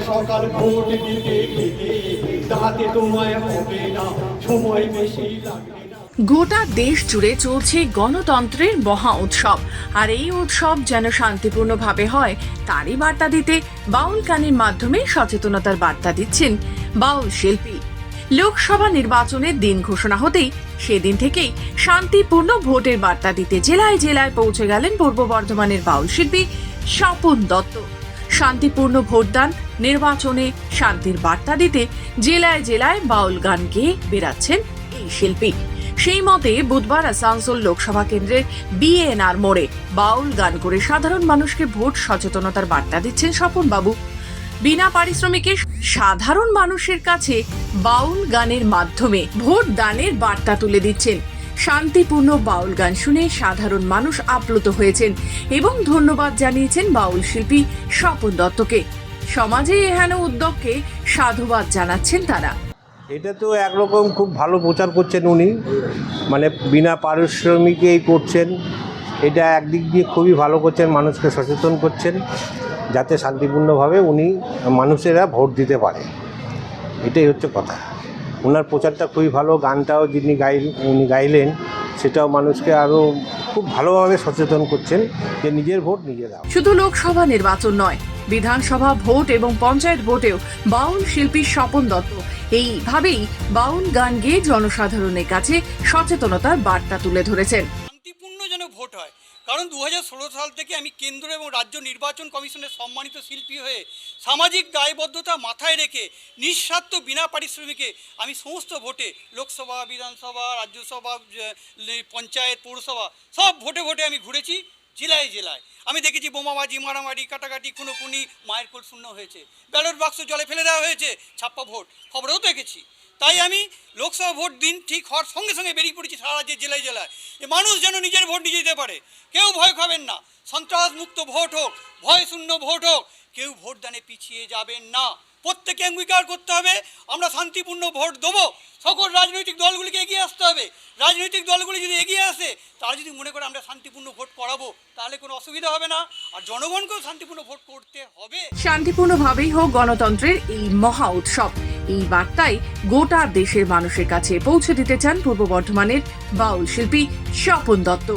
সকাল ভোট দিতে দিতে, তাতে তোমায় হবে না সময় বেশি লাগবে না। গোটা দেশ জুড়ে চলছে গণতন্ত্রের মহা উৎসব, আর এই উৎসব যেন শান্তিপূর্ণভাবে হয় তারই বার্তা দিতে বাউল গানের মাধ্যমে সচেতনতার বার্তা দিচ্ছেন বাউল শিল্পী। লোকসভা নির্বাচনের দিন ঘোষণা হতেই সেদিন থেকেই শান্তিপূর্ণ ভোটের বার্তা দিতে জেলায় জেলায় পৌঁছে গেলেন পূর্ব বর্ধমানের বাউল শিল্পী স্বপন দত্ত। শান্তিপূর্ণ ভোটদান, নির্বাচনে শান্তির বার্তা দিতে জেলায় জেলায় বাউল গান গেয়ে বেড়াচ্ছেন এই শিল্পী। সেই মতে বুধবার আসানসোল লোকসভা কেন্দ্রের বিএনআর মোড়ে বাউল গান করে সাধারণ মানুষকে ভোট সচেতনতার বার্তা দিচ্ছেন স্বপন বাবু। বিনা পারিশ্রমিকে সাধারণ মানুষের কাছে বাউল গানের মাধ্যমে ভোট দানের বার্তা তুলে দিচ্ছেন। শান্তিপূর্ণ বাউল গান শুনে সাধারণ মানুষ আপ্লুত হয়েছেন এবং ধন্যবাদ জানিয়েছেন বাউল শিল্পী স্বপন দত্তকে। সমাজে এহেন উদ্যোগকে সাধুবাদ জানাচ্ছেন তারা। এটা তো একরকম খুব ভালো প্রচার করছেন উনি, মানে বিনা পারিশ্রমিকেই করছেন। এটা একদিক দিয়ে খুবই ভালো করছেন, মানুষকে সচেতন করছেন যাতে শান্তিপূর্ণভাবে মানুষেরা ভোট দিতে পারে। এটাই হচ্ছে কথা। ওনার প্রচারটা খুবই ভালো, গানটাও উনি গাইলেন সেটাও মানুষকে আরও খুব ভালোভাবে সচেতন করছেন যে নিজের ভোট নিজে দাও। শুধু লোকসভা নির্বাচন নয়, বিধানসভা ভোট এবং পঞ্চায়েত ভোটেও বাউল শিল্পী স্বপন দত্ত এইভাবেই বাউল গান গেয়ে জনসাধারণের কাছে সচেতনতার বার্তা তুলে ধরেছেন। শান্তিপূর্ণ যেন ভোট হয়, কারণ 2016 সাল থেকে আমি কেন্দ্র এবং রাজ্য নির্বাচন কমিশনের সম্মানিত শিল্পী হয়ে সামাজিক দায়বদ্ধতা মাথায় রেখে নিঃস্বার্থ বিনা পারিশ্রমিকে আমি সমস্ত ভোটে, লোকসভা, বিধানসভা, রাজ্যসভা, পঞ্চায়েত, পৌরসভা সব ভোটে ভোটে আমি ঘুরেছি জেলায় জেলায়। আমি দেখেছি বোমাবাজি, মারামারি, কাটাকাটি, খুনোখুনি, মায়ের কোল শূন্য হয়েছে, ব্যালট বাক্স জলে ফেলে দেওয়া হয়েছে, ছাপ্পা ভোট খবরেও দেখেছি। তাই আমি লোকসভা ভোট দিন ঠিক হওয়ার সঙ্গে সঙ্গে বেরিয়ে পড়েছি সারা রাজ্যের জেলায় জেলায়। মানুষ যেন নিজের ভোট নিজে দিতে পারে, কেউ ভয় খাবেন না। সন্ত্রাস মুক্ত ভোট হোক, ভয় শূন্য ভোট হোক, কেউ ভোটদানে পিছিয়ে যাবেন না। প্রত্যেকে অঙ্গীকার করতে হবে আমরা শান্তিপূর্ণ ভোট দেবো। সকল রাজনৈতিক দলগুলিকে এগিয়ে আসতে হবে। রাজনৈতিক দলগুলি যদি এগিয়ে আসে, তারা যদি মনে করে আমরা শান্তিপূর্ণ ভোট করাবো, তাহলে কোনো অসুবিধা হবে না। আর জনগণকেও শান্তিপূর্ণ ভোট করতে হবে। শান্তিপূর্ণভাবেই হোক গণতন্ত্রের এই মহা উৎসব, এই বার্তায় গোটা দেশের মানুষের কাছে পৌঁছে দিতে চান পূর্ব বর্ধমানের বাউল শিল্পী স্বপন দত্ত।